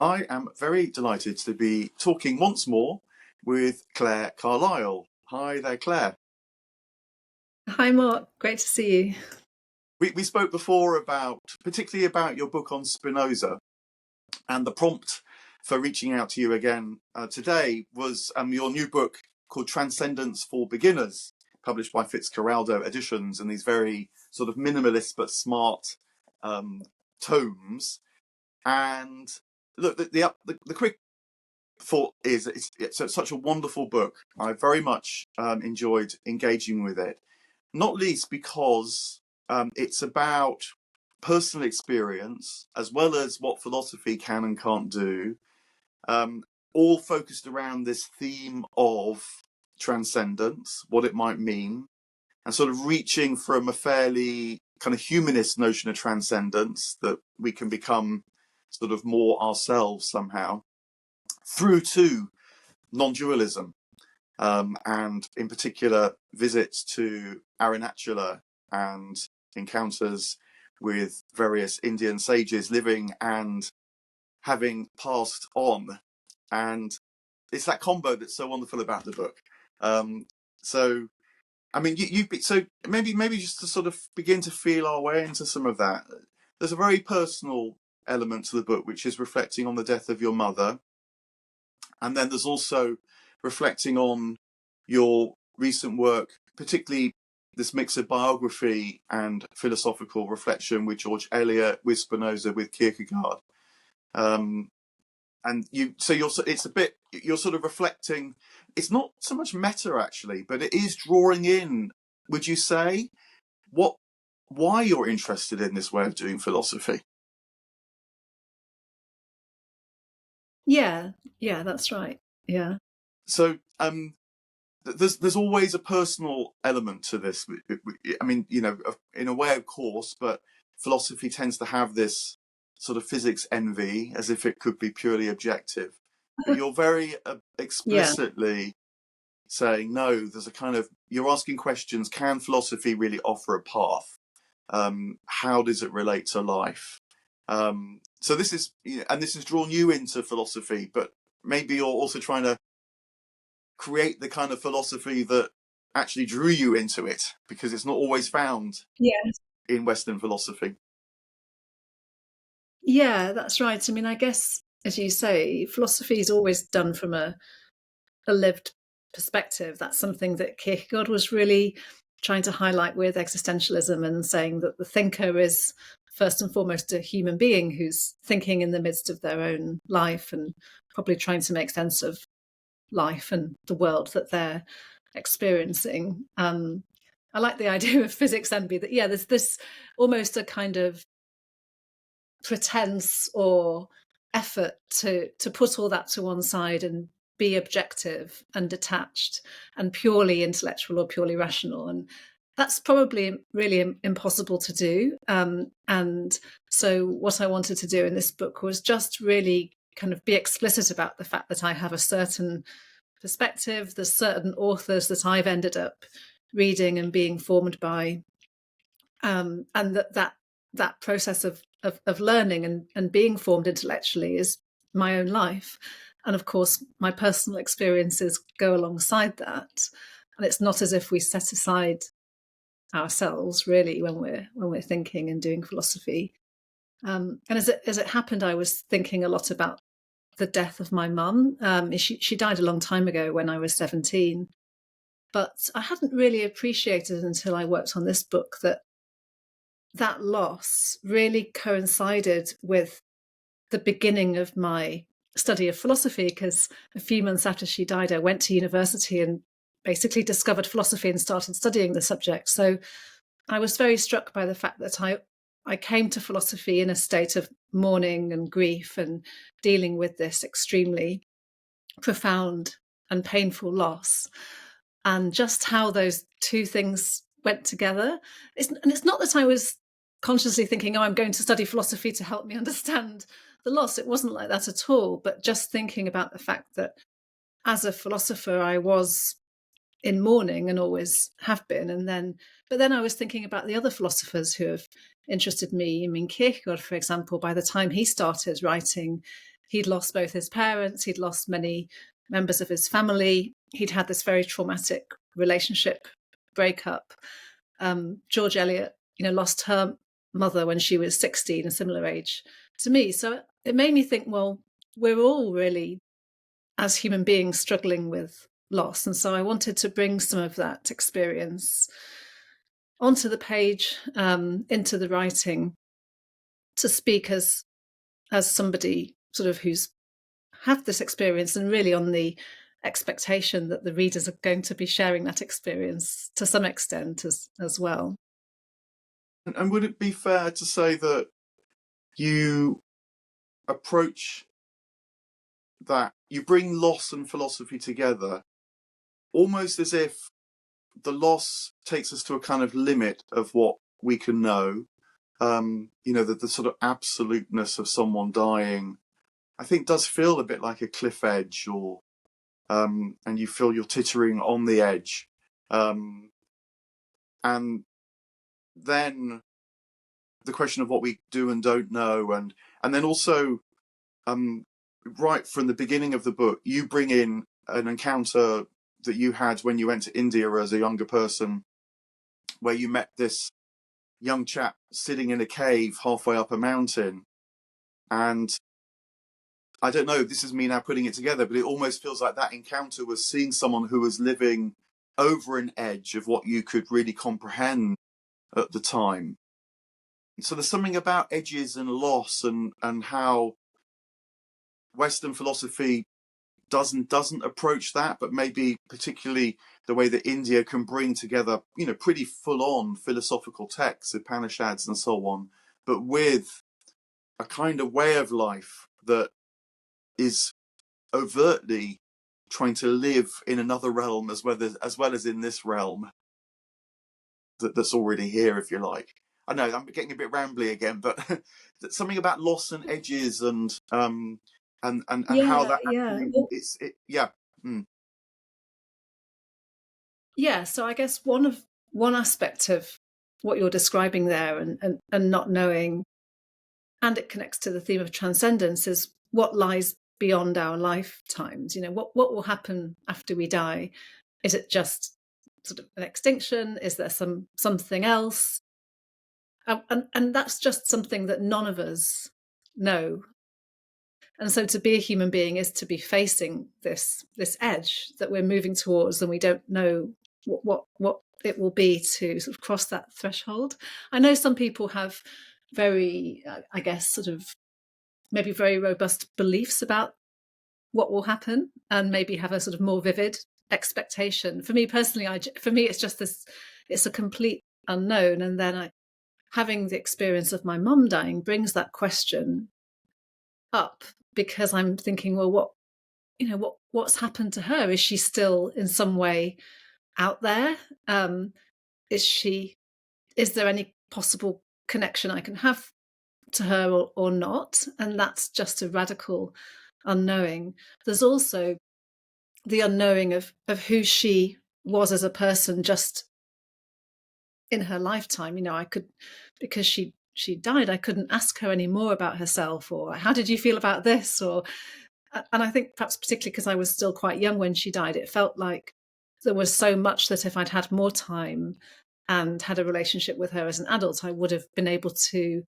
I am very delighted to be talking once more with Clare Carlisle. Hi there, Clare. Hi, Mark. Great to see you. We spoke before particularly about your book on Spinoza, and the prompt for reaching out to you again today was your new book called Transcendence for Beginners, published by Fitzcarraldo Editions, and these very sort of minimalist but smart tomes. And look, the quick thought is it's such a wonderful book. I very much enjoyed engaging with it, not least because it's about personal experience as well as what philosophy can and can't do, all focused around this theme of transcendence, what it might mean, and sort of reaching from a fairly kind of humanist notion of transcendence, that we can become sort of more ourselves somehow, through to non-dualism, and in particular visits to Arunachala and encounters with various Indian sages living and having passed on. And it's that combo that's so wonderful about the book. So, I mean, so maybe just to sort of begin to feel our way into some of that. There's a very personal element to the book, which is reflecting on the death of your mother. And then there's also reflecting on your recent work, particularly this mix of biography and philosophical reflection with George Eliot, with Spinoza, with Kierkegaard. And you're sort of reflecting. It's not so much meta actually, but it is drawing in, would you say, why you're interested in this way of doing philosophy? Yeah, that's right. Yeah. So there's always a personal element to this. I mean, in a way, of course, but philosophy tends to have this sort of physics envy, as if it could be purely objective. But you're very explicitly saying, no, there's a kind of, you're asking questions, can philosophy really offer a path? How does it relate to life? So this is drawn you into philosophy, but maybe you're also trying to create the kind of philosophy that actually drew you into it, because it's not always found in Western philosophy. Yeah, that's right. I mean, I guess, as you say, philosophy is always done from a lived perspective. That's something that Kierkegaard was really trying to highlight with existentialism, and saying that the thinker is first and foremost a human being who's thinking in the midst of their own life and probably trying to make sense of life and the world that they're experiencing. I like the idea of physics envy, that there's this almost a kind of pretense or effort to put all that to one side and be objective and detached and purely intellectual or purely rational. And that's probably really impossible to do. And so what I wanted to do in this book was just really kind of be explicit about the fact that I have a certain perspective. There's certain authors that I've ended up reading and being formed by, and that process of learning and being formed intellectually is my own life. And of course, my personal experiences go alongside that. And it's not as if we set aside ourselves really when we're thinking and doing philosophy. And as it happened, I was thinking a lot about the death of my mum. She died a long time ago when I was 17. But I hadn't really appreciated until I worked on this book that loss really coincided with the beginning of my study of philosophy, because a few months after she died, I went to university and basically discovered philosophy and started studying the subject. So I was very struck by the fact that I came to philosophy in a state of mourning and grief and dealing with this extremely profound and painful loss, and just how those two things went together. It's not that I was consciously thinking, I'm going to study philosophy to help me understand the loss. It wasn't like that at all, but just thinking about the fact that as a philosopher, I was in mourning and always have been. But then I was thinking about the other philosophers who have interested me. I mean, Kierkegaard, for example, by the time he started writing, He'd lost both his parents, he'd lost many members of his family, he'd had this very traumatic relationship breakup. George Eliot, lost her mother when she was 16, a similar age to me. So it made me think, well, we're all really, as human beings, struggling with loss. And so I wanted to bring some of that experience onto the page, into the writing, to speak as somebody sort of who's had this experience, and really on the expectation that the readers are going to be sharing that experience to some extent as well. And would it be fair to say that you approach that, you bring loss and philosophy together almost as if the loss takes us to a kind of limit of what we can know? The sort of absoluteness of someone dying, I think, does feel a bit like a cliff edge, or and you feel you're teetering on the edge. And then the question of what we do and don't know, and then also, right from the beginning of the book, you bring in an encounter that you had when you went to India as a younger person, where you met this young chap sitting in a cave halfway up a mountain. And I don't know, this is me now putting it together, but it almost feels like that encounter was seeing someone who was living over an edge of what you could really comprehend at the time. So there's something about edges and loss, and how Western philosophy doesn't approach that, but maybe particularly the way that India can bring together, pretty full-on philosophical texts, Upanishads and so on, but with a kind of way of life that is overtly trying to live in another realm as well as in this realm that's already here, if you like. I know I'm getting a bit rambly again, but something about loss and edges and how that actually, Yeah, so I guess one aspect of what you're describing there, and not knowing, and it connects to the theme of transcendence, is what lies beyond our lifetimes. What will happen after we die? Is it just sort of an extinction? Is there something else? And that's just something that none of us know. And so to be a human being is to be facing this edge that we're moving towards, and we don't know what it will be to sort of cross that threshold. I know some people have very, I guess, sort of maybe very robust beliefs about what will happen, and maybe have a sort of more vivid expectation. For me personally, it's just this, it's a complete unknown. And then having the experience of my mum dying brings that question up, because I'm thinking, well, what's happened to her? Is she still in some way out there? Is there any possible connection I can have to her or not? And that's just a radical unknowing. There's also the unknowing of who she was as a person just in her lifetime. Because she died, I couldn't ask her any more about herself, or how did you feel about this? And I think perhaps particularly because I was still quite young when she died, it felt like there was so much that if I'd had more time and had a relationship with her as an adult, I would have been able to,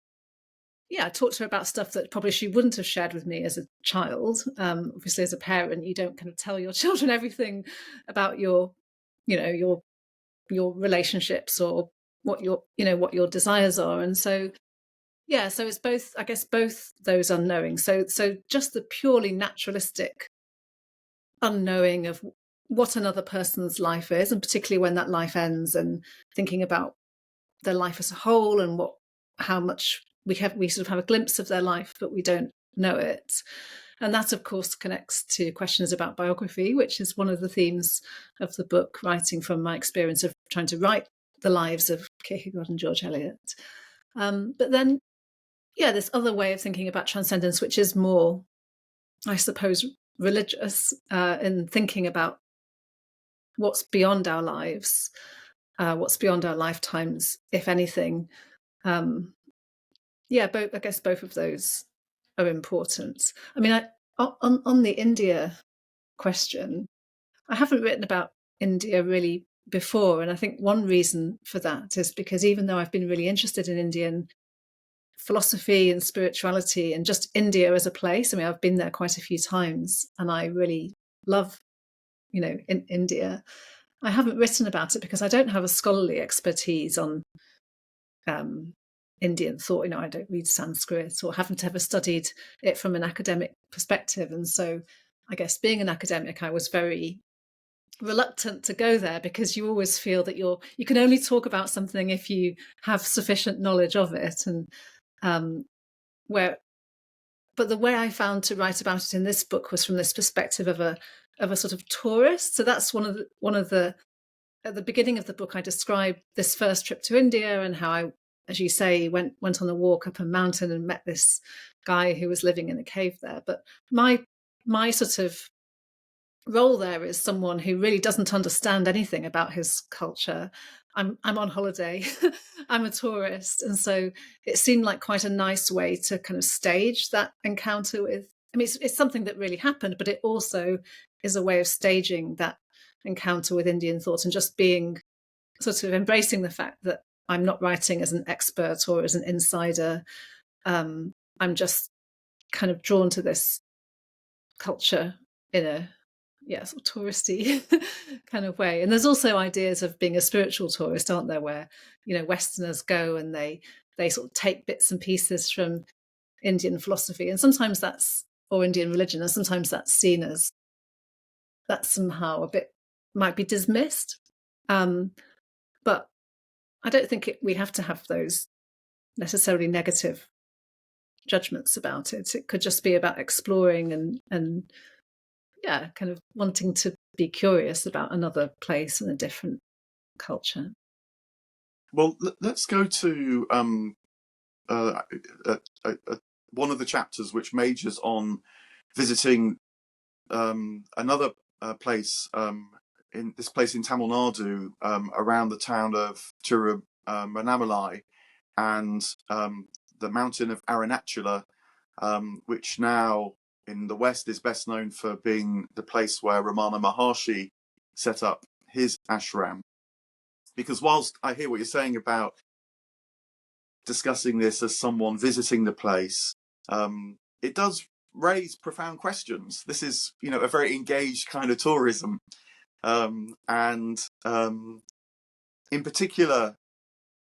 talk to her about stuff that probably she wouldn't have shared with me as a child. Obviously, as a parent, you don't kind of tell your children everything about your relationships, or what your desires are. And so, so it's both, I guess, both those unknowing. So just the purely naturalistic unknowing of what another person's life is, and particularly when that life ends, and thinking about their life as a whole, and how much we sort of have a glimpse of their life, but we don't know it. And that, of course, connects to questions about biography, which is one of the themes of the book, writing from my experience of trying to write the lives of Kierkegaard and George Eliot. But then, this other way of thinking about transcendence, which is more, I suppose, religious, in thinking about what's beyond our lives, what's beyond our lifetimes, if anything. I guess both of those are important. I mean, on the India question, I haven't written about India really before, and I think one reason for that is because even though I've been really interested in Indian philosophy and spirituality and just India as a place, I mean, I've been there quite a few times, and I really love, in India. I haven't written about it because I don't have a scholarly expertise on Indian thought. I don't read Sanskrit or haven't ever studied it from an academic perspective. And so I guess being an academic, I was very reluctant to go there because you always feel that you can only talk about something if you have sufficient knowledge of it. And but the way I found to write about it in this book was from this perspective of a sort of tourist. So that's one of the at the beginning of the book, I described this first trip to India and how I, as you say, went on a walk up a mountain and met this guy who was living in a cave there. But my sort of role there is someone who really doesn't understand anything about his culture. I'm on holiday. I'm a tourist, and so it seemed like quite a nice way to kind of stage that encounter with. I mean, it's something that really happened, but it also is a way of staging that encounter with Indian thought and just being sort of embracing the fact that I'm not writing as an expert or as an insider. I'm just kind of drawn to this culture in a sort of touristy kind of way. And there's also ideas of being a spiritual tourist, aren't there, where Westerners go and they sort of take bits and pieces from Indian philosophy, and sometimes that's or Indian religion, and sometimes that's seen as that's somehow a bit might be dismissed. But I don't think we have to have those necessarily negative judgments about it. It could just be about exploring and kind of wanting to be curious about another place and a different culture. Well, let's go to one of the chapters which majors on visiting another place in this place in Tamil Nadu around the town of Tiruvannamalai and the mountain of Arunachala, which now in the West is best known for being the place where Ramana Maharshi set up his ashram. Because whilst I hear what you're saying about discussing this as someone visiting the place, it does raise profound questions. This is, a very engaged kind of tourism. And in particular,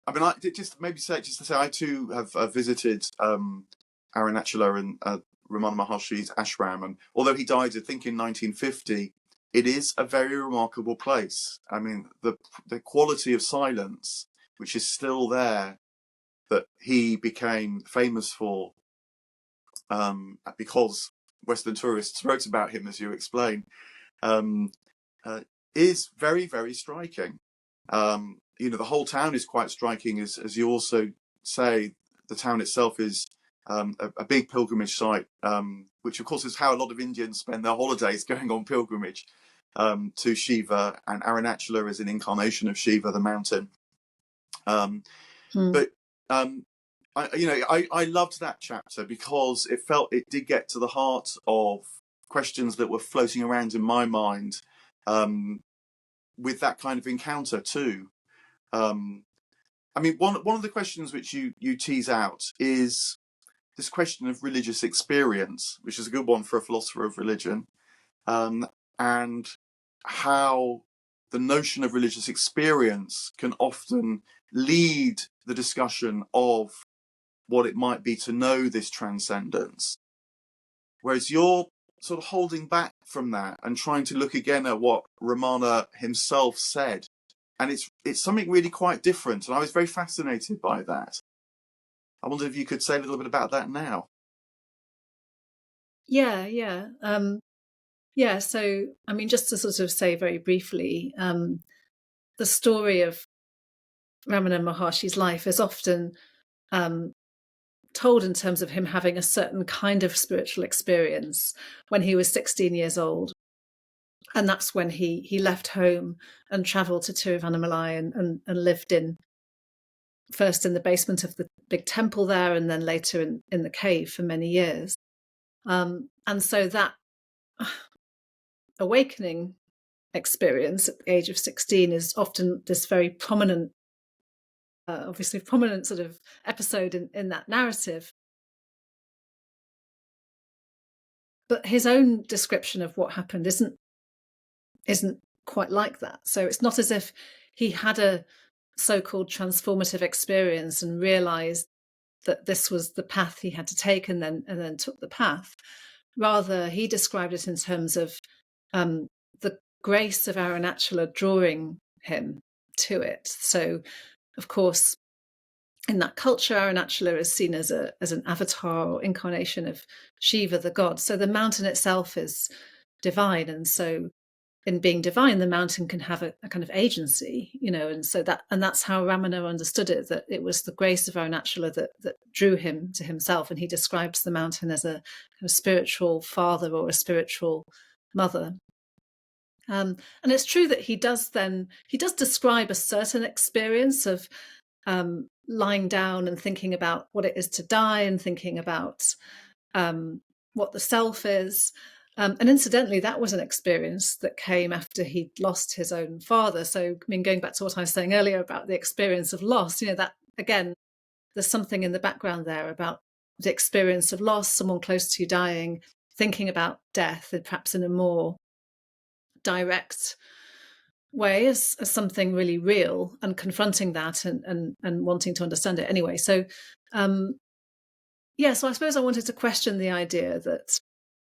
I mean, just to say, I too have visited Arunachala and Ramana Maharshi's ashram, and although he died, I think, in 1950, it is a very remarkable place. I mean, the quality of silence, which is still there, that he became famous for, because Western tourists wrote about him, as you explain, is very, very striking. The whole town is quite striking, as you also say. The town itself is a big pilgrimage site, which of course is how a lot of Indians spend their holidays, going on pilgrimage to Shiva, and Arunachala is an incarnation of Shiva, the mountain. But I loved that chapter because it did get to the heart of questions that were floating around in my mind with that kind of encounter too. I mean, one of the questions which you tease out is this question of religious experience, which is a good one for a philosopher of religion, and how the notion of religious experience can often lead the discussion of what it might be to know this transcendence. Whereas you're sort of holding back from that and trying to look again at what Ramana himself said. And it's something really quite different. And I was very fascinated by that. I wonder if you could say a little bit about that now. Yeah. So, I mean, just to sort of say very briefly, the story of Ramana Maharshi's life is often told in terms of him having a certain kind of spiritual experience when he was 16 years old. And that's when he left home and travelled to Tiruvannamalai and lived in first in the basement of the big temple there, and then later in the cave for many years. And so that awakening experience at the age of 16 is often this very prominent, obviously prominent sort of episode in that narrative. But his own description of what happened isn't quite like that. So it's not as if he had a so-called transformative experience and realized that this was the path he had to take, and then took the path. Rather, he described it in terms of the grace of Aranacula drawing him to it. So, of course, in that culture, Aranacula is seen as an avatar or incarnation of Shiva, the god. So the mountain itself is divine, and so in being divine, the mountain can have a kind of agency, and so that's how Ramana understood it, that it was the grace of Aranacula that drew him to himself. And he describes the mountain as a spiritual father or a spiritual mother. And it's true that he does describe a certain experience of lying down and thinking about what it is to die, and thinking about what the self is. And incidentally, that was an experience that came after he'd lost his own father. So, I mean, going back to what I was saying earlier about the experience of loss, that again, there's something in the background there about the experience of loss, someone close to you dying, thinking about death, and perhaps in a more direct way as something really real, and confronting that and wanting to understand it anyway. So, so I suppose I wanted to question the idea that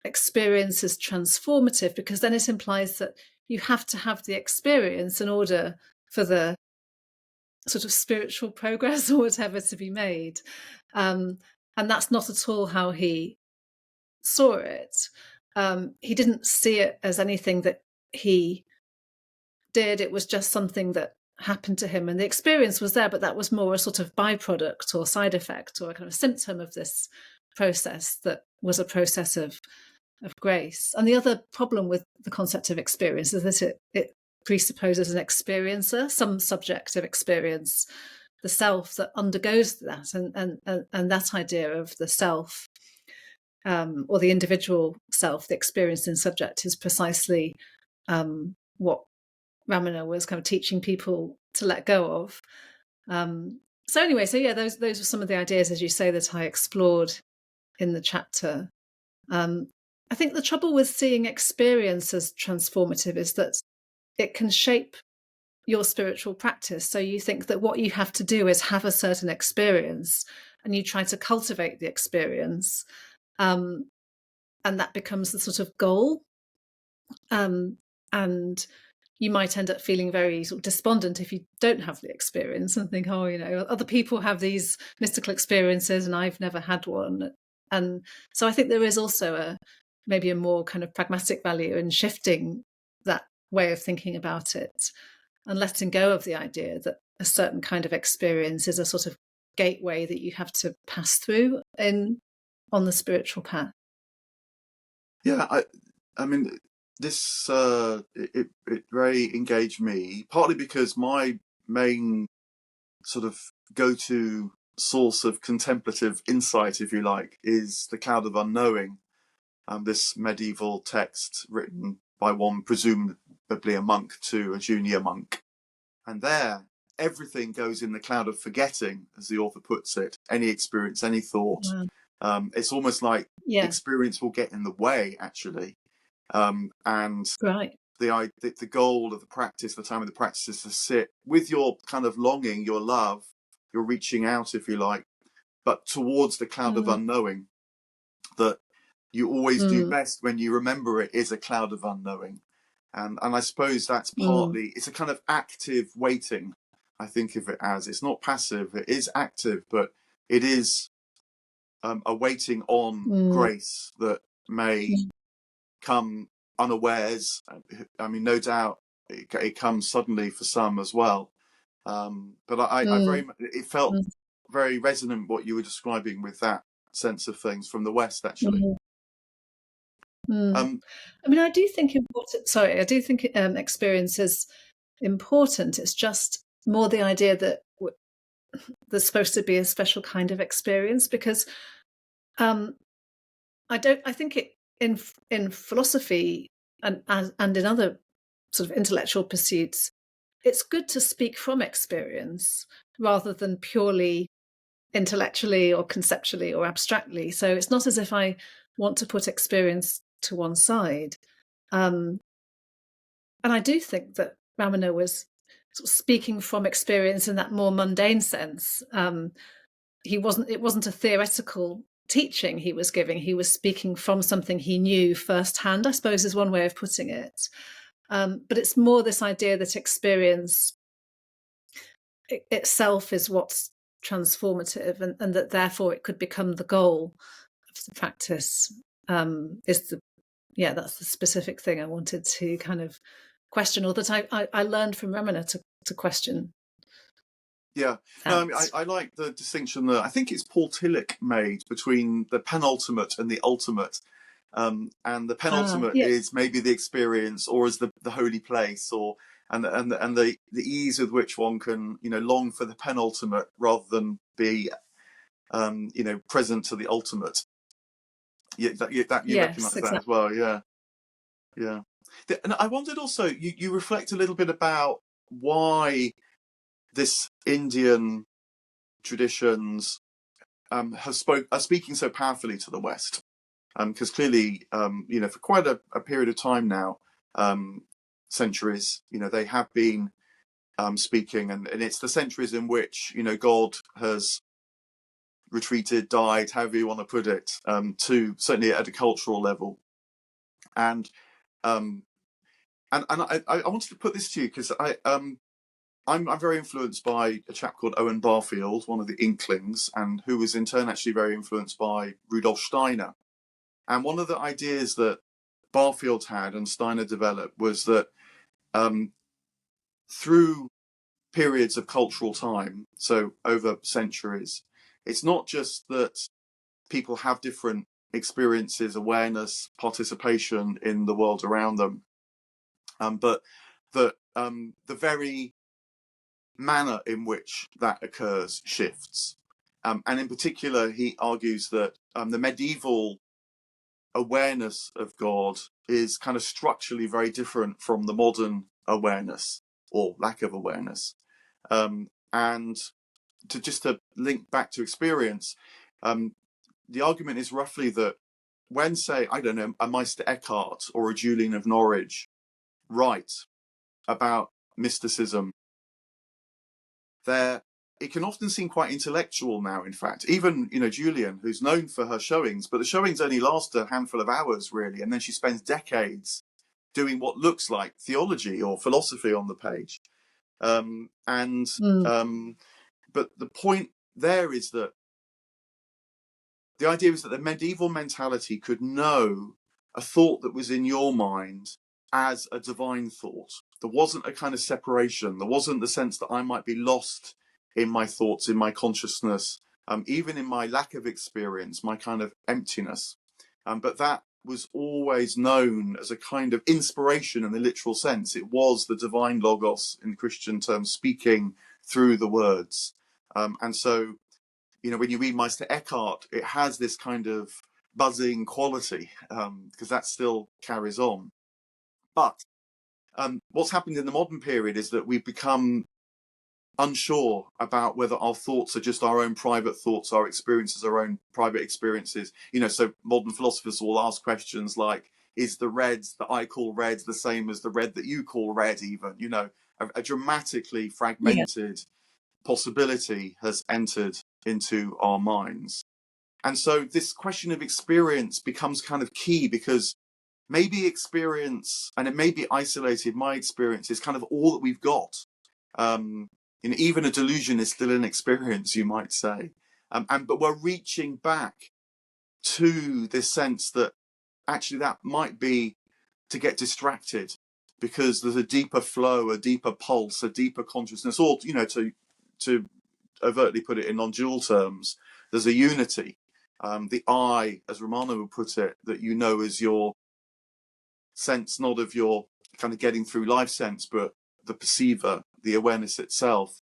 experience is transformative, because then it implies that you have to have the experience in order for the sort of spiritual progress or whatever to be made. And that's not at all how he saw it. He didn't see it as anything that he did. It was just something that happened to him, and the experience was there, but that was more a sort of byproduct or side effect or a kind of symptom of this process that was a process of grace. And the other problem with the concept of experience is that it presupposes an experiencer, some subjective experience, the self that undergoes that, and that idea of the self, or the individual self, the experiencing subject, is precisely what Ramana was kind of teaching people to let go of. So anyway, those were some of the ideas, as you say, that I explored in the chapter. I think the trouble with seeing experience as transformative is that it can shape your spiritual practice. So you think that what you have to do is have a certain experience, and you try to cultivate the experience, and that becomes the sort of goal. And you might end up feeling very sort of despondent if you don't have the experience, and think, other people have these mystical experiences and I've never had one. And so I think there is also maybe a more kind of pragmatic value in shifting that way of thinking about it, and letting go of the idea that a certain kind of experience is a sort of gateway that you have to pass through on the spiritual path. Yeah, I mean, this it very engaged me, partly because my main sort of go-to source of contemplative insight, if you like, is The Cloud of Unknowing, this medieval text written by one presumably a monk to a junior monk. And there, everything goes in the cloud of forgetting, as the author puts it. Any experience, any thought. Wow. It's almost like experience will get in the way, actually. And right. The goal of the practice, the time of the practice, is to sit with your kind of longing, your love, your reaching out, if you like, but towards the cloud of unknowing, that you always do best when you remember it is a cloud of unknowing. And I suppose that's partly, it's a kind of active waiting, I think of it as. It's not passive, it is active, but it is a waiting on grace that may come unawares. I mean, no doubt it comes suddenly for some as well. But I it felt very resonant what you were describing with that sense of things from the West, actually. I mean, I do think experience is important. It's just more the idea that there's supposed to be a special kind of experience, because I think it in philosophy and in other sort of intellectual pursuits, it's good to speak from experience rather than purely intellectually or conceptually or abstractly. So it's not as if I want to put experience to one side. And I do think that Ramana was sort of speaking from experience in that more mundane sense. It wasn't a theoretical teaching he was giving. He was speaking from something he knew firsthand, I suppose, is one way of putting it. But it's more this idea that experience itself is what's transformative, and that therefore it could become the goal of the practice. That's the specific thing I wanted to kind of question, or that I learned from Ramana to question. Yeah, no, I mean, I like the distinction that I think it's Paul Tillich made between the penultimate and the ultimate. And the penultimate is maybe the experience, or as the holy place, or and the ease with which one can, you know, long for the penultimate rather than be present to the ultimate. That you recognise that as well. Yeah. And I wondered also, you reflect a little bit about why this Indian traditions are speaking so powerfully to the West, because clearly, for quite a period of time now, centuries, they have been speaking, and it's the centuries in which God has retreated, died, however you want to put it, to certainly at a cultural level, and I wanted to put this to you because I'm very influenced by a chap called Owen Barfield, one of the Inklings, and who was in turn actually very influenced by Rudolf Steiner. And one of the ideas that Barfield had and Steiner developed was that through periods of cultural time, so over centuries, it's not just that people have different experiences, awareness, participation in the world around them, but that the very manner in which that occurs shifts. And in particular, he argues that the medieval awareness of God is kind of structurally very different from the modern awareness or lack of awareness. And to link back to experience, the argument is roughly that when, say, I don't know, a Meister Eckhart or a Julian of Norwich write about mysticism, it can often seem quite intellectual now, in fact. Even, Julian, who's known for her showings, but the showings only last a handful of hours, really, and then she spends decades doing what looks like theology or philosophy on the page. But the point there is that the idea is that the medieval mentality could know a thought that was in your mind as a divine thought. There wasn't a kind of separation. There wasn't the sense that I might be lost in my thoughts, in my consciousness, even in my lack of experience, my kind of emptiness. But that was always known as a kind of inspiration in the literal sense. It was the divine logos, in Christian terms, speaking through the words. And so, when you read Meister Eckhart, it has this kind of buzzing quality, because that still carries on. But what's happened in the modern period is that we've become unsure about whether our thoughts are just our own private thoughts, our experiences, our own private experiences. So modern philosophers will ask questions like, is the red that I call red the same as the red that you call red even? A dramatically fragmented possibility has entered into our minds. And so this question of experience becomes kind of key, because maybe experience, and it may be isolated, my experience is kind of all that we've got. Even a delusion is still an experience, you might say. But we're reaching back to this sense that actually that might be to get distracted, because there's a deeper flow, a deeper pulse, a deeper consciousness, or, to overtly put it in non-dual terms, there's a unity. The I, as Ramana would put it, that is your sense, not of your kind of getting through life sense, but the perceiver, the awareness itself.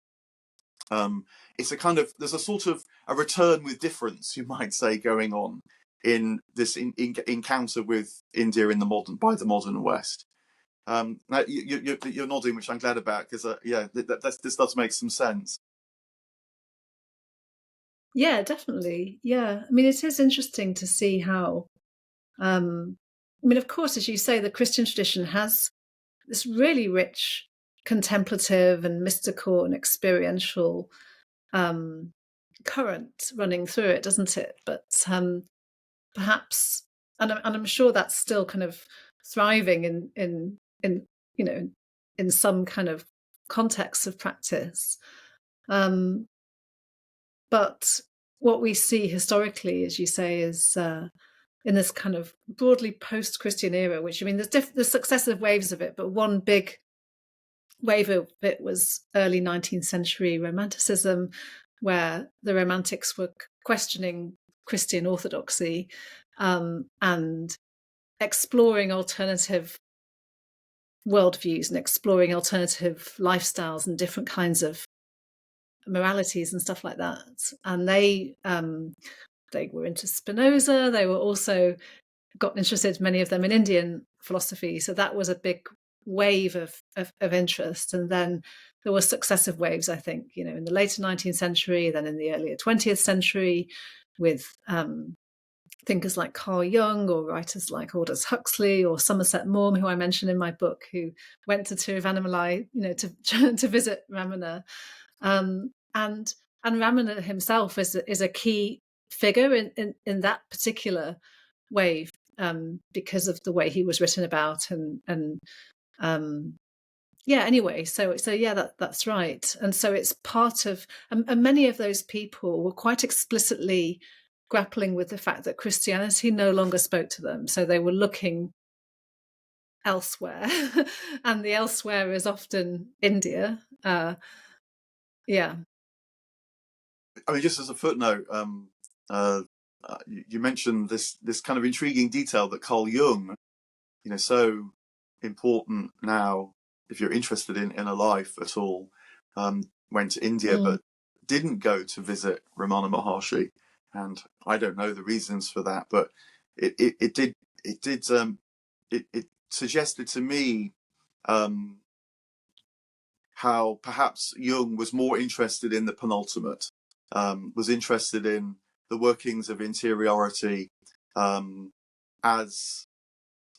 It's a kind of, there's a sort of a return with difference, you might say, going on in this encounter with India in by the modern West. Now you're nodding, which I'm glad about, because this does make some sense. Yeah, definitely. Yeah, I mean, it is interesting to see how. I mean, of course, as you say, the Christian tradition has this really rich contemplative and mystical and experiential current running through it, doesn't it? But perhaps, and I'm sure that's still kind of thriving in you know in some kind of context of practice. But what we see historically, as you say, is in this kind of broadly post-Christian era, which, I mean, there's successive waves of it, but one big wave of it was early 19th century Romanticism, where the Romantics were questioning Christian orthodoxy and exploring alternative worldviews and exploring alternative lifestyles and different kinds of moralities and stuff like that. And they were into Spinoza. They were also got interested, many of them, in Indian philosophy. So that was a big wave of interest. And then there were successive waves, I think, in the later 19th century, then in the earlier 20th century, with thinkers like Carl Jung or writers like Aldous Huxley or Somerset Maugham, who I mention in my book, who went to Tiruvannamalai, to visit Ramana. And Ramana himself is a key figure in that particular wave, because of the way he was written about and anyway, so yeah, that's right. And so it's part of, and many of those people were quite explicitly grappling with the fact that Christianity no longer spoke to them, so they were looking elsewhere. And the elsewhere is often India. Yeah. I mean, just as a footnote, you mentioned this kind of intriguing detail that Carl Jung, so important now, if you're interested in inner life at all, went to India but didn't go to visit Ramana Maharshi, and I don't know the reasons for that, but it suggested to me how perhaps Jung was more interested in the penultimate, was interested in the workings of interiority as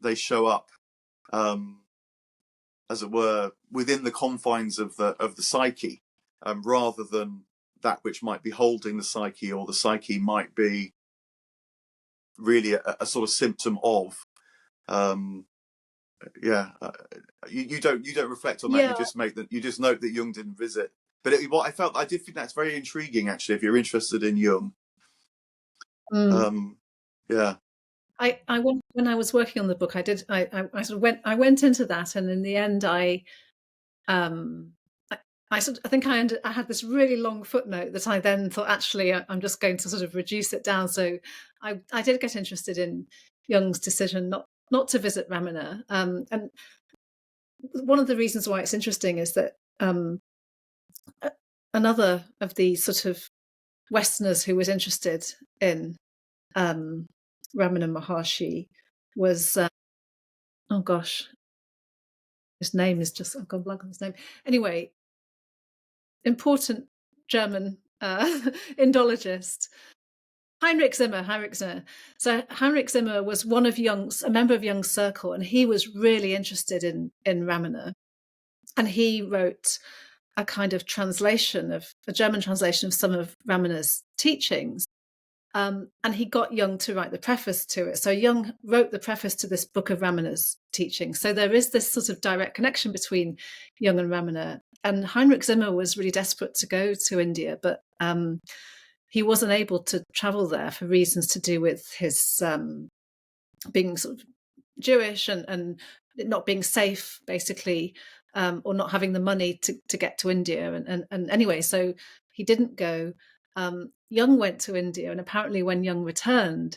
they show up, as it were, within the confines of the psyche, rather than that which might be holding the psyche, or the psyche might be really a sort of symptom of. You don't reflect on that. Yeah. You just note that Jung didn't visit. But I did think that's very intriguing, actually, if you're interested in Jung. Yeah. When I was working on the book, I went into that, and in the end, I think I had this really long footnote that I then thought, actually, I'm just going to sort of reduce it down. So I did get interested in Jung's decision not to visit Ramana, and one of the reasons why it's interesting is that another of the sort of Westerners who was interested in Ramana Maharshi was oh gosh, his name is just, I've gone blank on his name. Anyway, important German Indologist, Heinrich Zimmer. So Heinrich Zimmer was a member of Jung's circle, and he was really interested in Ramana, and he wrote a kind of a German translation of some of Ramana's teachings. And he got Jung to write the preface to it. So Jung wrote the preface to this book of Ramana's teachings. So there is this sort of direct connection between Jung and Ramana. And Heinrich Zimmer was really desperate to go to India, but he wasn't able to travel there for reasons to do with his being sort of Jewish and not being safe, basically, or not having the money to get to India. And anyway, so he didn't go. Jung went to India, and apparently when Jung returned,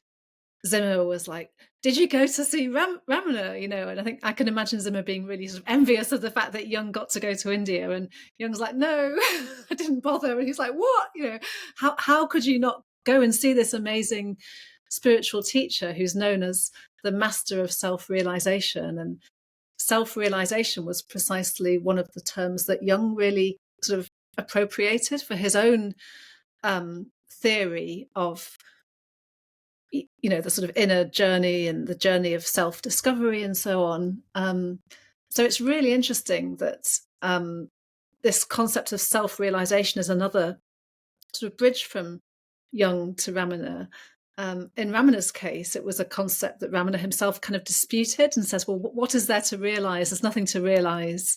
Zimmer was like, did you go to see Ramana? And I think I can imagine Zimmer being really sort of envious of the fact that Jung got to go to India, and Jung's like, no, I didn't bother. And he's like, what? How could you not go and see this amazing spiritual teacher who's known as the master of self-realization? And self-realization was precisely one of the terms that Jung really sort of appropriated for his own theory of the sort of inner journey and the journey of self-discovery and so on. So it's really interesting that this concept of self-realization is another sort of bridge from Jung to Ramana. In Ramana's case, it was a concept that Ramana himself kind of disputed and says, well, what is there to realize? There's nothing to realize.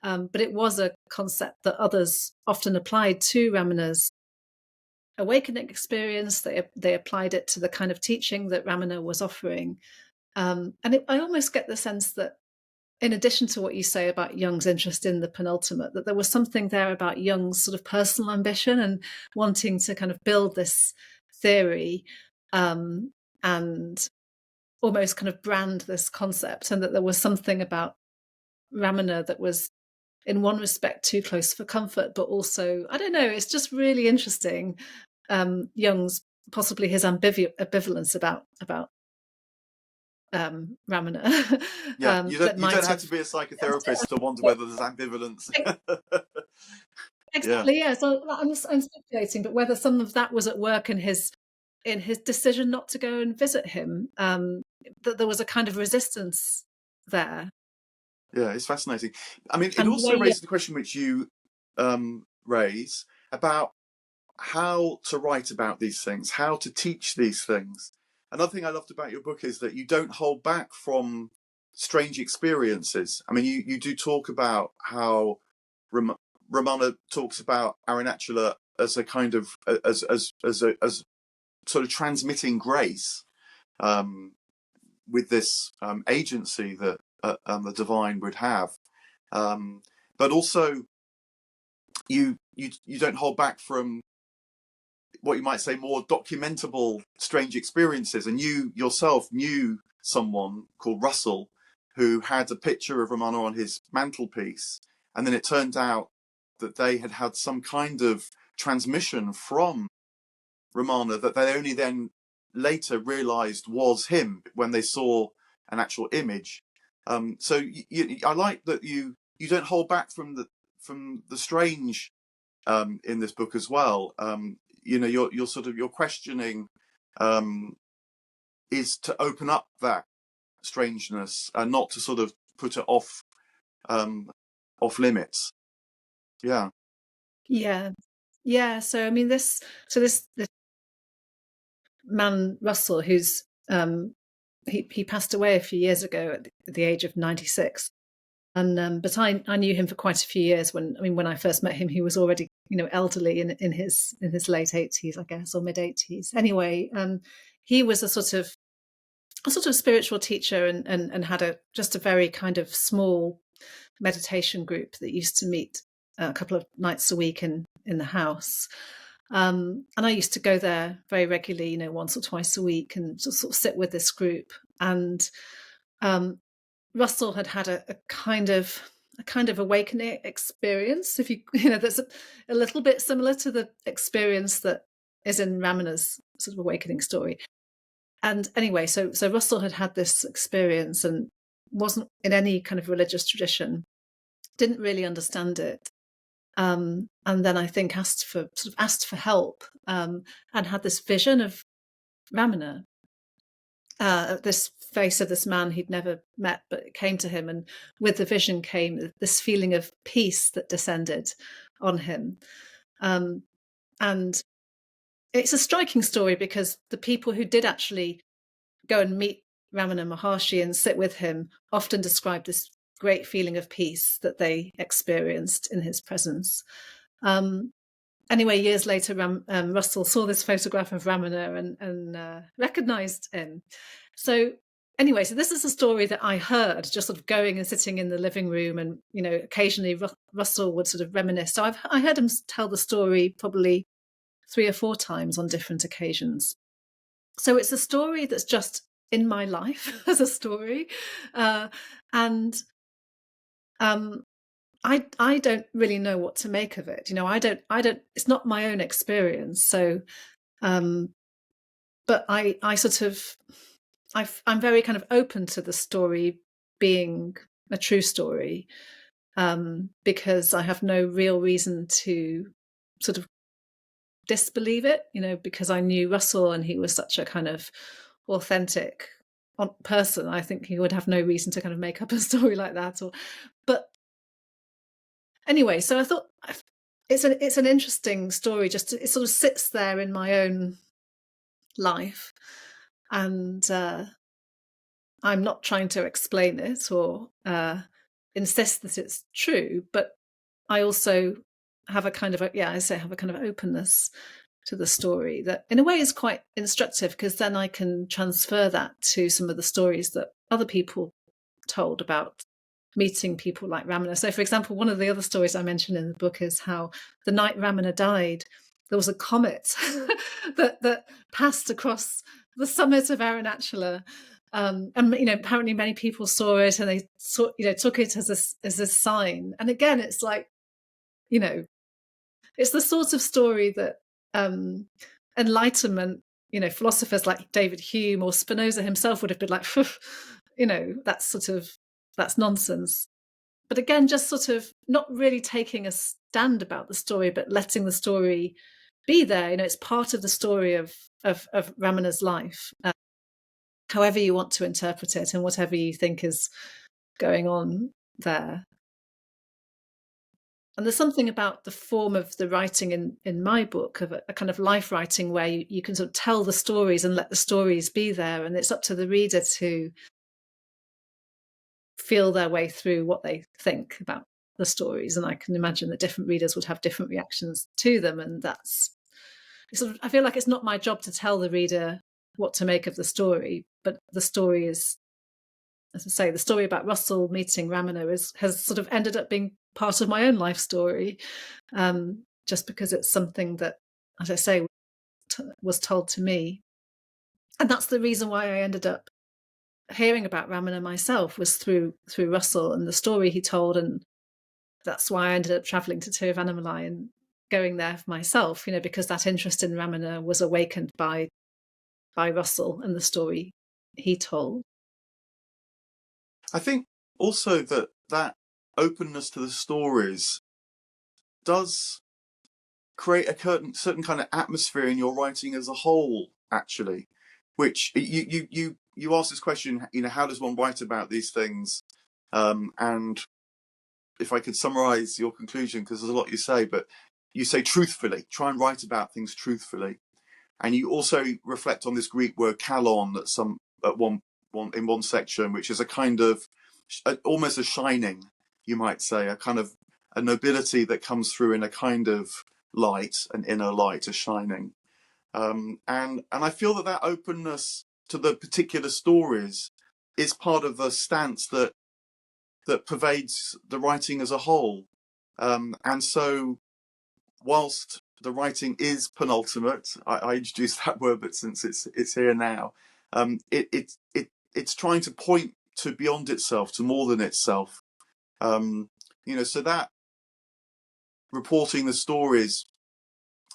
But it was a concept that others often applied to Ramana's awakening experience. They applied it to the kind of teaching that Ramana was offering. I almost get the sense that, in addition to what you say about Jung's interest in the penultimate, that there was something there about Jung's sort of personal ambition and wanting to kind of build this theory and almost kind of brand this concept, and that there was something about Ramana that was, in one respect, too close for comfort, but also, I don't know, it's just really interesting. Jung's, possibly his ambivalence about Ramana. Yeah, you don't have to be a psychotherapist to wonder whether there's ambivalence. Exactly, yeah. So I'm speculating, but whether some of that was at work in his decision not to go and visit him, that there was a kind of resistance there. Yeah, it's fascinating. I mean, it also raises the question which you raise about how to write about these things, how to teach these things. Another thing I loved about your book is that you don't hold back from strange experiences. I mean, you do talk about how Ramana talks about Aruణāchala as a kind of as sort of transmitting grace with this agency that the divine would have, but also you don't hold back from what you might say more documentable strange experiences. And you yourself knew someone called Russell who had a picture of Ramana on his mantelpiece, and then it turned out that they had some kind of transmission from Ramana that they only then later realized was him when they saw an actual image. So I like that you don't hold back from the strange in this book as well. Your sort of your questioning is to open up that strangeness and not to sort of put it off limits. Yeah. So I mean, this man Russell, who's he passed away a few years ago at the age of 96. And but I knew him for quite a few years. When I first met him, he was already elderly in his late 80s, I guess, or mid 80s. Anyway, he was a sort of spiritual teacher and had just a very kind of small meditation group that used to meet a couple of nights a week in the house. And I used to go there very regularly, once or twice a week, and just sort of sit with this group. And Russell had a kind of awakening experience, if that's a little bit similar to the experience that is in Ramana's sort of awakening story. And anyway, so Russell had this experience and wasn't in any kind of religious tradition, didn't really understand it. And then I think asked for help, and had this vision of Ramana, this face of this man he'd never met, but it came to him, and with the vision came this feeling of peace that descended on him. And it's a striking story because the people who did actually go and meet Ramana Maharshi and sit with him often describe this great feeling of peace that they experienced in his presence. Anyway, years later, Russell saw this photograph of Ramana and recognized him. So anyway, so this is a story that I heard just sort of going and sitting in the living room, and occasionally Russell would sort of reminisce. So I heard him tell the story probably 3 or 4 times on different occasions. So it's a story that's just in my life as a story, and I don't really know what to make of it. I don't. It's not my own experience, so. But I sort of, I'm very kind of open to the story being a true story, because I have no real reason to sort of disbelieve it, because I knew Russell and he was such a kind of authentic person. I think he would have no reason to kind of make up a story like that. But anyway, so I thought it's an interesting story. It sort of sits there in my own life, and I'm not trying to explain it or insist that it's true, but I also have a kind of have a kind of openness to the story that in a way is quite instructive, because then I can transfer that to some of the stories that other people told about meeting people like Ramana. So, for example, one of the other stories I mentioned in the book is how the night Ramana died, there was a comet that passed across the summit of Arunachala. And apparently many people saw it, and they took it as a sign. And again, it's like, it's the sort of story that Enlightenment, philosophers like David Hume or Spinoza himself would have been like, that's nonsense. But again, just sort of not really taking a stand about the story, but letting the story be there. It's part of the story of Ramana's life, however you want to interpret it and whatever you think is going on there. And there's something about the form of the writing in my book, of a kind of life writing, where you can sort of tell the stories and let the stories be there, and it's up to the reader to feel their way through what they think about the stories. And I can imagine that different readers would have different reactions to them, and I feel like it's not my job to tell the reader what to make of the story, but the story is, as I say, the story about Russell meeting Ramana has sort of ended up being part of my own life story, just because it's something that, as I say, was told to me. And that's the reason why I ended up hearing about Ramana myself, was through Russell and the story he told. And that's why I ended up traveling to Tiruvannamalai and going there for myself, because that interest in Ramana was awakened by Russell and the story he told. I think also that openness to the stories does create a certain kind of atmosphere in your writing as a whole, actually, which you ask this question, how does one write about these things? And if I could summarize your conclusion, because there's a lot you say, but you say truthfully, try and write about things truthfully. And you also reflect on this Greek word kalon at one section, which is a kind of almost a shining, you might say, a kind of a nobility that comes through in a kind of light, an inner light, a shining. And I feel that openness to the particular stories is part of the stance that pervades the writing as a whole. And so, whilst the writing is penultimate, I introduced that word, but since it's here now, it's trying to point to beyond itself, to more than itself. So that reporting the stories,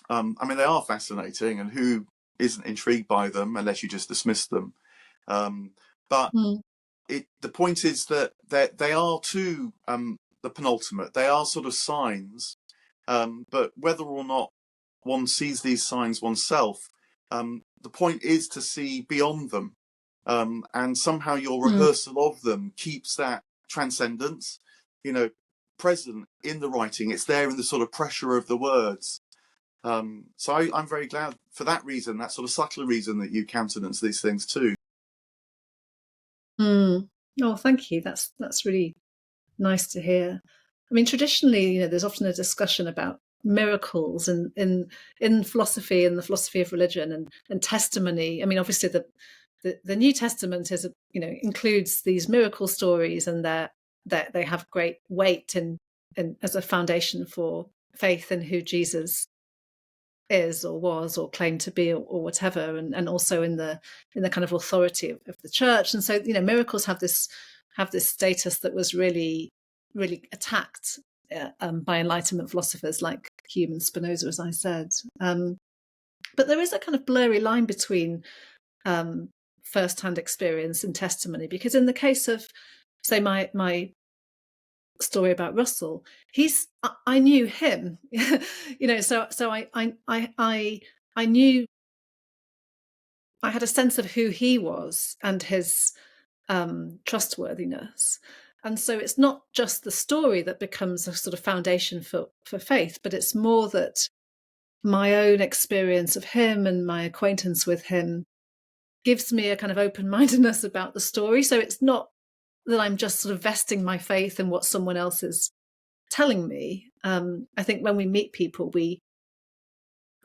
they are fascinating, and who isn't intrigued by them unless you just dismiss them? But the point is that they are too the penultimate. They are sort of signs, but whether or not one sees these signs oneself, the point is to see beyond them, and somehow your rehearsal of them keeps that transcendence, present in the writing. It's there in the sort of pressure of the words. So I'm very glad for that reason, that sort of subtler reason, that you countenance these things too. Oh, thank you. That's really nice to hear. Traditionally, there's often a discussion about miracles and in philosophy and the philosophy of religion and testimony. Obviously the New Testament is includes these miracle stories, and that they have great weight in as a foundation for faith in who Jesus is or was or claimed to be or whatever, and also in the kind of authority of the church. And so, miracles have this status that was really attacked by Enlightenment philosophers like Hume and Spinoza, as I said. But there is a kind of blurry line between first-hand experience and testimony, because in the case of, say, my story about Russell, I knew him, so I knew, I had a sense of who he was and his trustworthiness. And so it's not just the story that becomes a sort of foundation for faith, but it's more that my own experience of him and my acquaintance with him gives me a kind of open-mindedness about the story. So it's not that I'm just sort of vesting my faith in what someone else is telling me. I think when we meet people,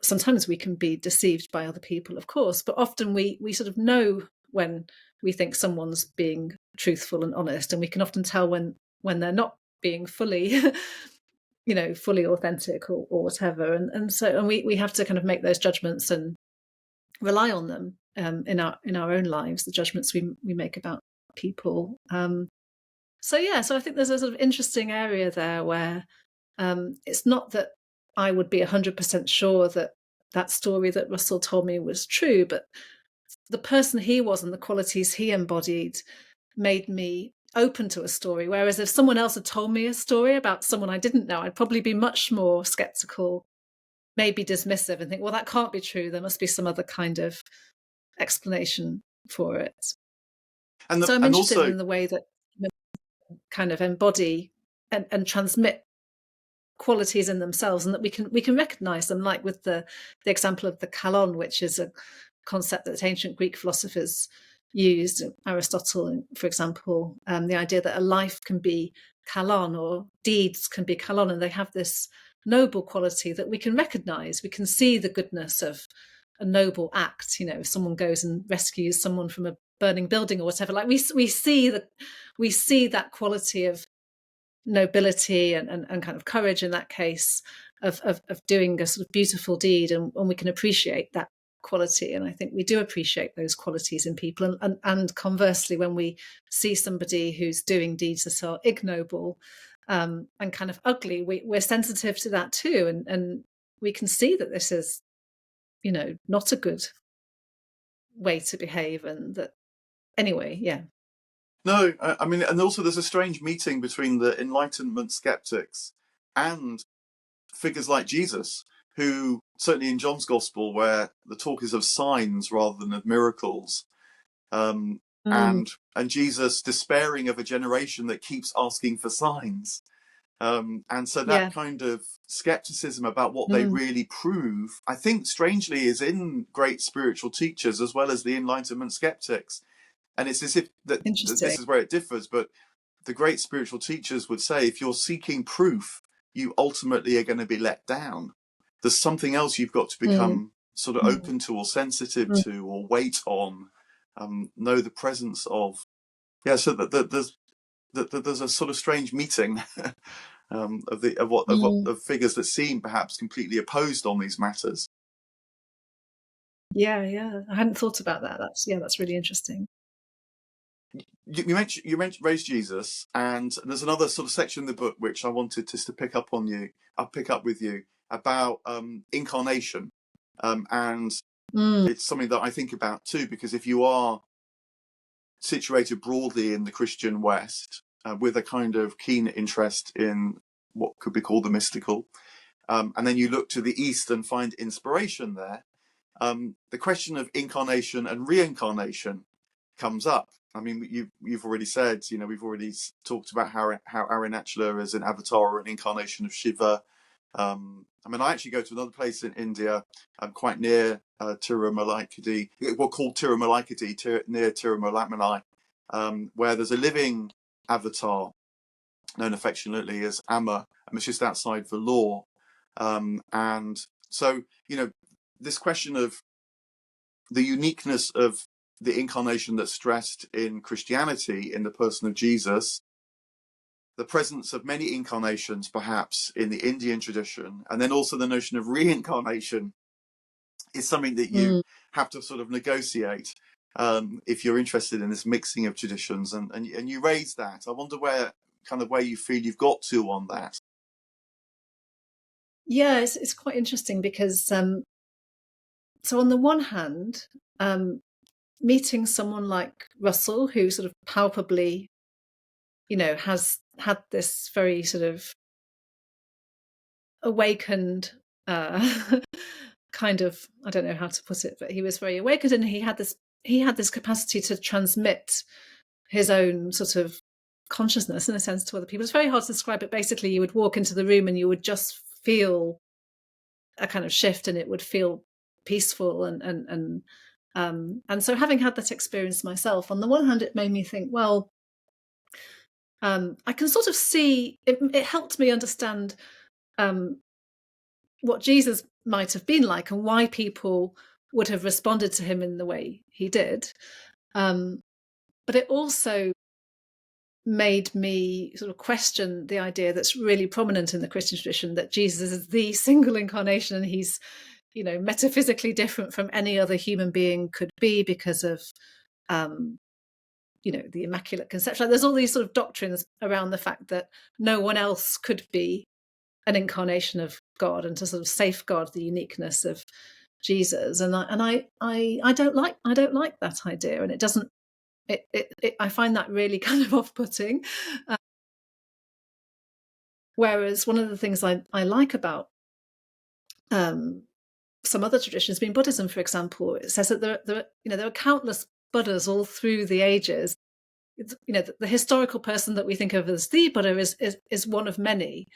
sometimes we can be deceived by other people, of course, but often we sort of know when we think someone's being truthful and honest, and we can often tell when they're not being fully fully authentic or whatever. And so we have to kind of make those judgments and rely on them in our own lives, the judgments we make about people. So I think there's a sort of interesting area there where it's not that I would be 100% sure that story that Russell told me was true, but the person he was and the qualities he embodied made me open to a story. Whereas if someone else had told me a story about someone I didn't know, I'd probably be much more skeptical, maybe dismissive, and think, well, that can't be true. There must be some other kind of explanation for it. So I'm interested in the way that kind of embody and transmit qualities in themselves, and that we can recognize them, like with the example of the kalon, which is a concept that ancient Greek philosophers used, Aristotle, for example, the idea that a life can be kalon, or deeds can be kalon, and they have this noble quality that we can recognize. We can see the goodness of a noble act. If someone goes and rescues someone from a burning building or whatever, like we see that quality of nobility and kind of courage in that case of doing a sort of beautiful deed, and we can appreciate that quality. And I think we do appreciate those qualities in people, and conversely, when we see somebody who's doing deeds that are ignoble and kind of ugly, we're sensitive to that too, and we can see that this is not a good way to behave, and that anyway. No, I mean, and also there's a strange meeting between the Enlightenment skeptics and figures like Jesus, who, certainly in John's Gospel, where the talk is of signs rather than of miracles, and Jesus despairing of a generation that keeps asking for signs. And so that kind of skepticism about what they really prove, I think, strangely, is in great spiritual teachers as well as the Enlightenment skeptics. And it's as if this is where it differs, but the great spiritual teachers would say, if you're seeking proof, you ultimately are going to be let down. There's something else you've got to become sort of open to, or sensitive to, or wait on, know the presence of. So that there's a sort of strange meeting of figures that seem perhaps completely opposed on these matters. I hadn't thought about that. That's really interesting. You mentioned raised Jesus, and there's another sort of section in the book which I wanted just to pick up with you about incarnation, and it's something that I think about too, because if you are situated broadly in the Christian West with a kind of keen interest in what could be called the mystical, and then you look to the East and find inspiration there, the question of incarnation and reincarnation comes up. I mean, you've already said, we've already talked about how Arunachala is an avatar or an incarnation of Shiva. I mean, I actually go to another place in India, quite near Tirumalai, called Tirumalai, near Tirumalai, where there's a living avatar known affectionately as Amma, and it's just outside Vellore. And so, this question of the uniqueness of the incarnation that's stressed in Christianity in the person of Jesus, the presence of many incarnations perhaps in the Indian tradition, and then also the notion of reincarnation is something that you have to sort of negotiate if you're interested in this mixing of traditions, and you raise that. I wonder where you feel you've got to on that. Yeah, it's quite interesting because so on the one hand, meeting someone like Russell, who sort of palpably, has had this very sort of awakened kind of, I don't know how to put it, but he was very awakened, and he had this capacity to transmit his own sort of consciousness, in a sense, to other people. It's very hard to describe, but basically you would walk into the room and you would just feel a kind of shift, and it would feel peaceful, and so having had that experience myself, on the one hand, it made me think, well, I can sort of see it helped me understand what Jesus might have been like and why people would have responded to him in the way he did. But it also made me sort of question the idea that's really prominent in the Christian tradition, that Jesus is the single incarnation, and he's, metaphysically different from any other human being could be because of, the Immaculate Conception. There's all these sort of doctrines around the fact that no one else could be an incarnation of God, and to sort of safeguard the uniqueness of Jesus. And I don't like that idea, and it doesn't. I find that really kind of off-putting. Whereas one of the things I like about some other traditions, being Buddhism, for example, it says that there are countless Buddhas all through the ages. The historical person that we think of as the Buddha is one of many.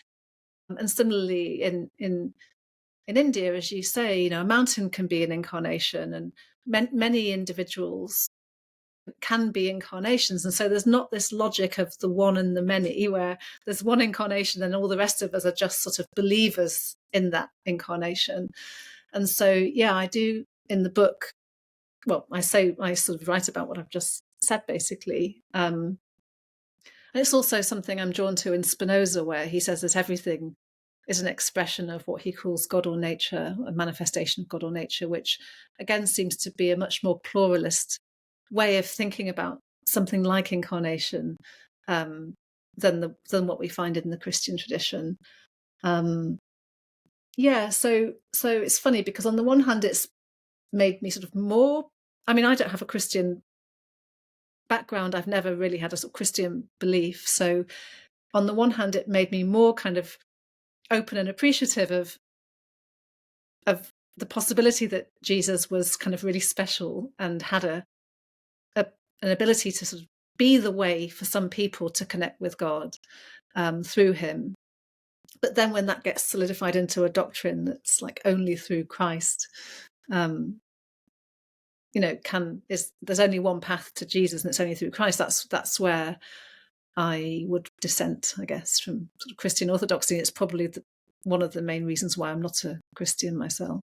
And similarly, in India, as you say, a mountain can be an incarnation, and many individuals can be incarnations. And so there's not this logic of the one and the many, where there's one incarnation and all the rest of us are just sort of believers in that incarnation. And so, yeah, I do in the book, well, I sort of write about what I've just said, basically. And it's also something I'm drawn to in Spinoza, where he says that everything is an expression of what he calls God or nature, a manifestation of God or nature, which again seems to be a much more pluralist way of thinking about something like incarnation than what we find in the Christian tradition. So it's funny because on the one hand, it's made me sort of more. I mean, I don't have a Christian background. I've never really had a sort of Christian belief. So on the one hand, it made me more kind of open and appreciative of the possibility that Jesus was kind of really special and had an ability to sort of be the way for some people to connect with God through him. But then when that gets solidified into a doctrine that's like only through Christ, there's only one path to Jesus, and it's only through Christ. That's where I would dissent, I guess, from sort of Christian orthodoxy. It's probably one of the main reasons why I'm not a Christian myself.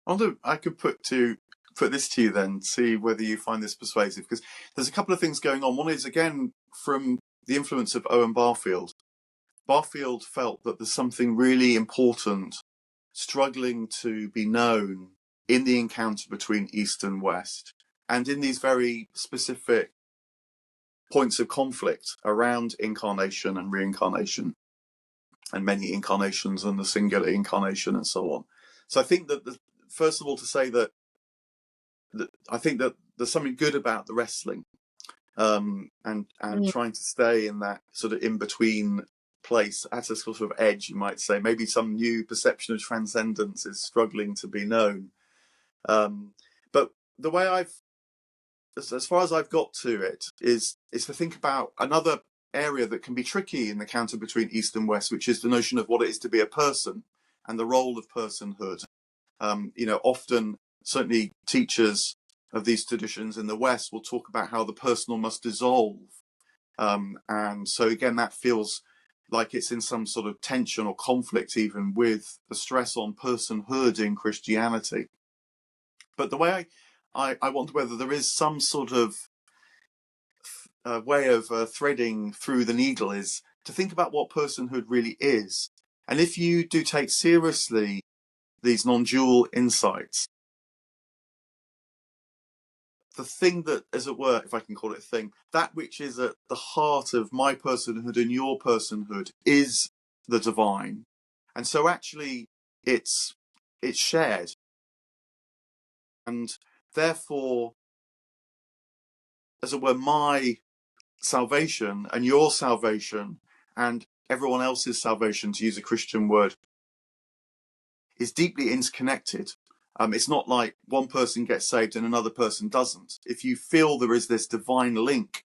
I could put this to you then, see whether you find this persuasive, because there's a couple of things going on. One is, again, from the influence of Owen Barfield. Barfield felt that there's something really important struggling to be known in the encounter between East and West, and in these very specific points of conflict around incarnation and reincarnation, and many incarnations and the singular incarnation and so on. So I think that, first of all, to say that I think that there's something good about the wrestling, and trying to stay in that sort of in-between place at a sort of edge, you might say. Maybe some new perception of transcendence is struggling to be known. But the way as far as I've got to it, is to think about another area that can be tricky in the counter between East and West, which is the notion of what it is to be a person and the role of personhood. Often, certainly teachers of these traditions in the West will talk about how the personal must dissolve. And so again, that feels like it's in some sort of tension or conflict even with the stress on personhood in Christianity. But the way I wonder whether there is some sort of way of threading through the needle is to think about what personhood really is. And if you do take seriously these non-dual insights, the thing that, as it were, if I can call it a thing, that which is at the heart of my personhood and your personhood is the divine. And so actually it's shared. And therefore, as it were, my salvation and your salvation and everyone else's salvation, to use a Christian word, is deeply interconnected. It's not like one person gets saved and another person doesn't. If you feel there is this divine link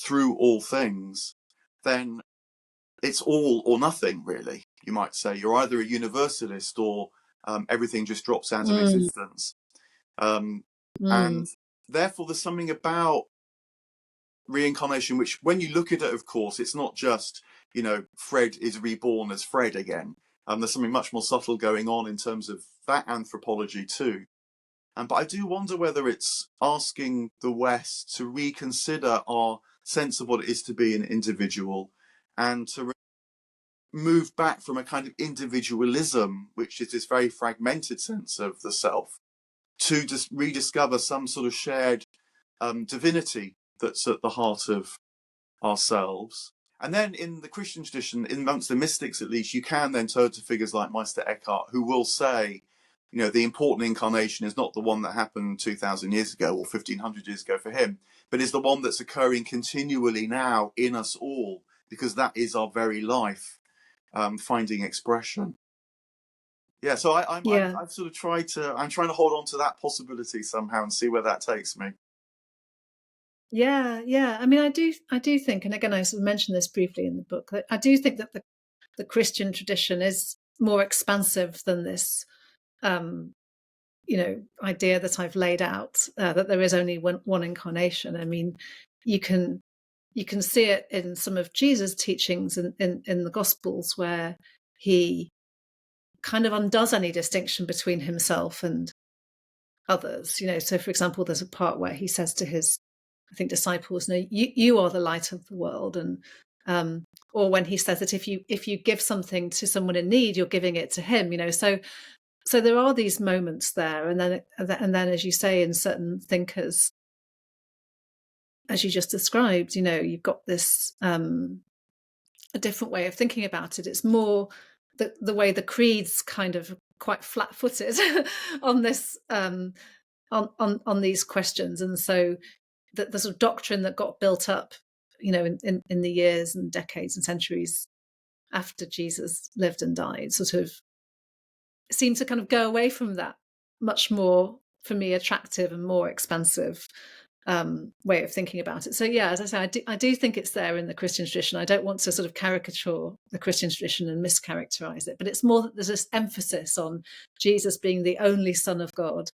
through all things, then it's all or nothing, really, you might say. You're either a universalist or everything just drops out of existence. And therefore, there's something about reincarnation which, when you look at it, of course, it's not just, Fred is reborn as Fred again. There's something much more subtle going on in terms of that anthropology too. But I do wonder whether it's asking the West to reconsider our sense of what it is to be an individual, and to move back from a kind of individualism, which is this very fragmented sense of the self, to just rediscover some sort of shared divinity that's at the heart of ourselves. And then in the Christian tradition, amongst the mystics at least, you can then turn to figures like Meister Eckhart, who will say, the important incarnation is not the one that happened 2,000 years ago or 1,500 years ago for him, but is the one that's occurring continually now in us all, because that is our very life, finding expression. Yeah, so I've sort of I'm trying to hold on to that possibility somehow and see where that takes me. Yeah. I mean, I do think, and again, I sort of mentioned this briefly in the book, that I do think that the Christian tradition is more expansive than this, idea that I've laid out, that there is only one incarnation. I mean, you can see it in some of Jesus' teachings in the Gospels, where he kind of undoes any distinction between himself and others. So for example, there's a part where he says to his, I think, disciples, "No, you are the light of the world," and or when he says that if you give something to someone in need, you're giving it to him. So there are these moments there, and then as you say, in certain thinkers, as you just described, you've got this a different way of thinking about it. It's more the way the creeds kind of quite flat-footed on this on these questions, and so the sort of doctrine that got built up, in the years and decades and centuries after Jesus lived and died, sort of seemed to kind of go away from that much more, for me, attractive and more expansive way of thinking about it. So yeah, as I say, I do think it's there in the Christian tradition. I don't want to sort of caricature the Christian tradition and mischaracterize it, but it's more that there's this emphasis on Jesus being the only Son of God,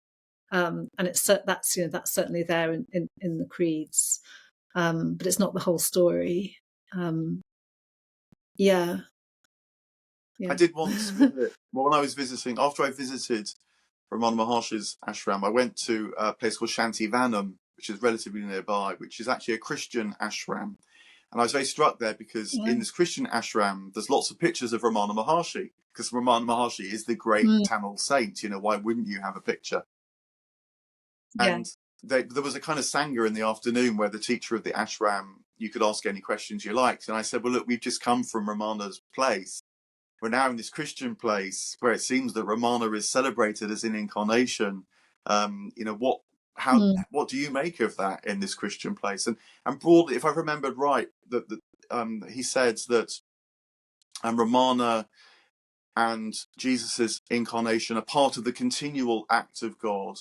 and that's certainly there in the creeds, but it's not the whole story. Yeah. I did once visit, well, when I was visiting, after I visited Ramana Maharshi's ashram, I went to a place called Shantivanam, which is relatively nearby, which is actually a Christian ashram. And I was very struck there because in this Christian ashram, there's lots of pictures of Ramana Maharshi, because Ramana Maharshi is the great Tamil saint. Why wouldn't you have a picture? And there was a kind of sangha in the afternoon where the teacher of the ashram, you could ask any questions you liked. And I said, well, look, we've just come from Ramana's place. We're now in this Christian place where it seems that Ramana is celebrated as an incarnation. What do you make of that in this Christian place? And broadly, if I remembered right, that he said that Ramana and Jesus's incarnation are part of the continual act of God.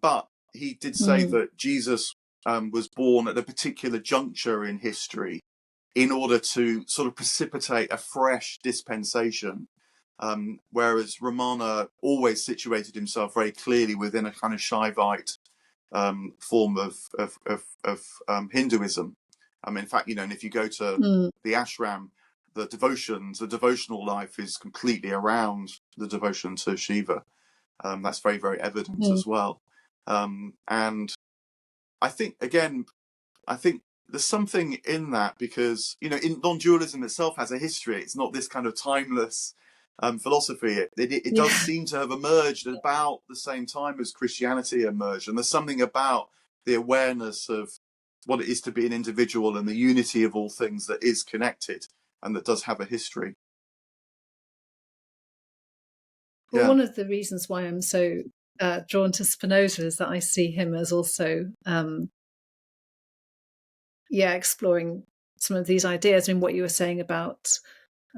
But he did say that Jesus was born at a particular juncture in history in order to sort of precipitate a fresh dispensation, whereas Ramana always situated himself very clearly within a kind of Shaivite form of Hinduism. In fact, and if you go to the ashram, the devotional life is completely around the devotion to Shiva. That's very, very evident as well. And I think, again, there's something in that because, in non-dualism itself has a history. It's not this kind of timeless philosophy. It does seem to have emerged about the same time as Christianity emerged, and there's something about the awareness of what it is to be an individual and the unity of all things that is connected and that does have a history. Well, one of the reasons why I'm so drawn to Spinoza is that I see him as also, exploring some of these ideas. I mean, what you were saying about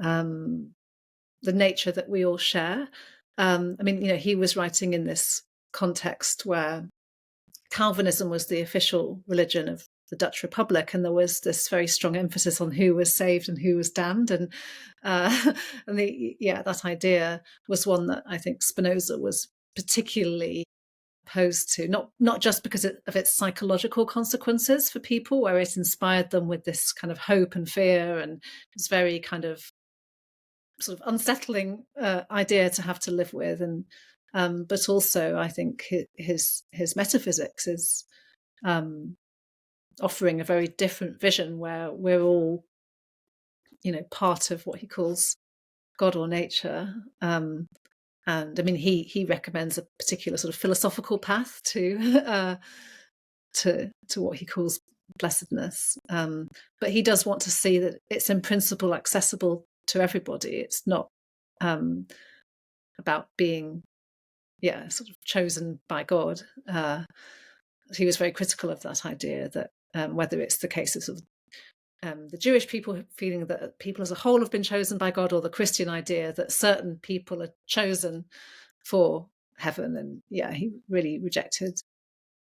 the nature that we all share. I mean, he was writing in this context where Calvinism was the official religion of the Dutch Republic, and there was this very strong emphasis on who was saved and who was damned, and that idea was one that I think Spinoza was particularly opposed to, not just because of its psychological consequences for people, where it inspired them with this kind of hope and fear, and it was very kind of sort of unsettling idea to have to live with, and but also I think his metaphysics is offering a very different vision where we're all, part of what he calls God or nature. And I mean, he recommends a particular sort of philosophical path to what he calls blessedness. But he does want to see that it's in principle accessible to everybody. It's not about being, sort of chosen by God. He was very critical of that idea that whether it's the case of sort of the Jewish people feeling that people as a whole have been chosen by God, or the Christian idea that certain people are chosen for heaven. And he really rejected.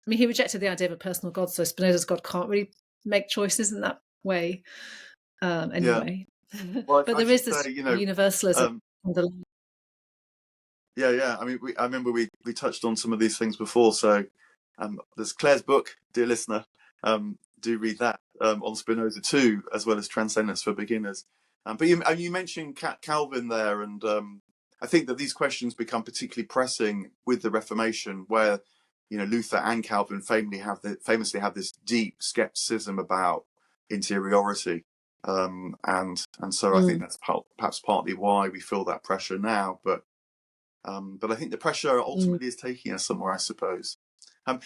I mean, he rejected the idea of a personal God. So Spinoza's God can't really make choices in that way, anyway. Well, but there is this universalism. I mean, I remember we touched on some of these things before. So there's Claire's book, dear listener. Do read that on Spinoza too, as well as Transcendence for Beginners. But you mentioned Calvin there, and I think that these questions become particularly pressing with the Reformation, where Luther and Calvin famously have this deep skepticism about interiority, and so I think that's perhaps partly why we feel that pressure now. But I think the pressure ultimately is taking us somewhere, I suppose.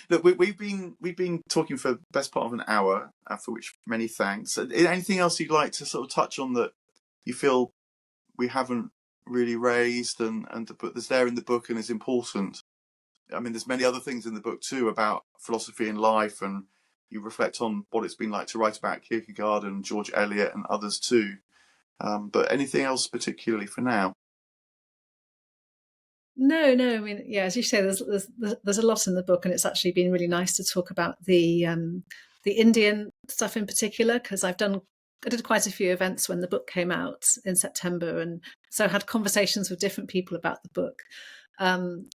Look, we've been talking for the best part of an hour, for which many thanks. Anything else you'd like to sort of touch on that you feel we haven't really raised, and that's there in the book and is important? I mean, there's many other things in the book too about philosophy and life, and you reflect on what it's been like to write about Kierkegaard and George Eliot and others too. But anything else particularly for now? No. I mean, as you say, there's a lot in the book, and it's actually been really nice to talk about the Indian stuff in particular, because I did quite a few events when the book came out in September, and so I had conversations with different people about the book, and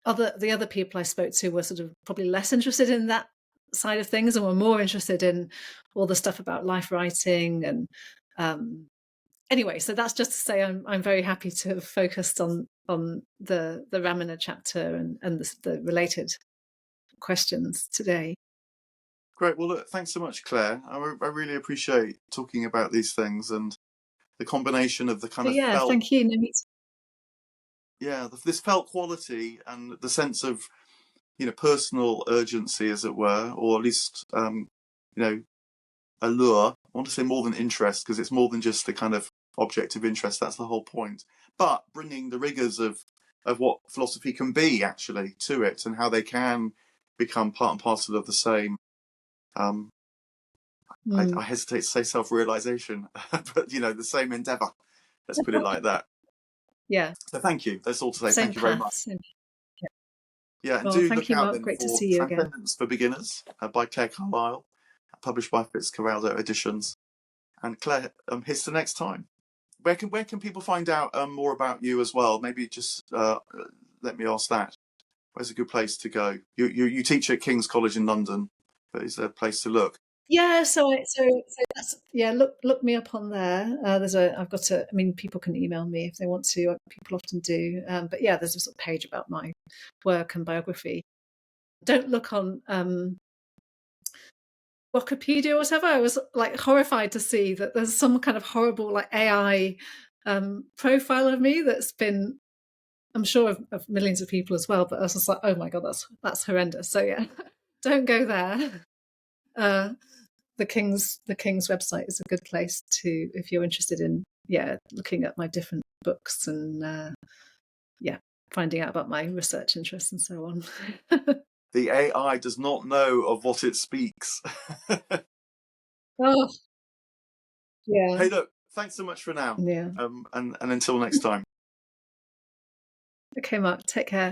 the other people I spoke to were sort of probably less interested in that side of things, and were more interested in all the stuff about life writing and. Anyway, so that's just to say I'm very happy to have focused on the Ramana chapter and the related questions today. Great. Well, look, thanks so much, Claire. I really appreciate talking about these things and the combination of the kind of felt. Thank you. This felt quality and the sense of personal urgency, as it were, or at least allure. I want to say more than interest, because it's more than just the kind of objective interest. That's the whole point. But bringing the rigors of what philosophy can be actually to it, and how they can become part and parcel of the same. I hesitate to say self-realization, but the same endeavor. Let's put it like that. Yeah. So thank you. That's all to say. Same thank you very much. And do look out then Mark. for Transcendence for Beginners by Clare Carlisle, published by Fitzcarraldo Editions. And Claire, here's to next time. Where can people find out more about you as well? Maybe just let me ask that. Where's a good place to go? You teach at King's College in London, but is there a place to look? Yeah, so that's look me up on there. I mean, people can email me if they want to. People often do, but there's a sort of page about my work and biography. Don't look on Wikipedia or whatever. I was like horrified to see that there's some kind of horrible like AI profile of me that's been, I'm sure of millions of people as well, but I was just like, oh my God, that's horrendous. So yeah, don't go there. The King's website is a good place to, if you're interested in looking at my different books and finding out about my research interests and so on. The AI does not know of what it speaks. Oh, yeah. Hey, look, thanks so much for now. Yeah. And until next time. Okay, Mark, take care.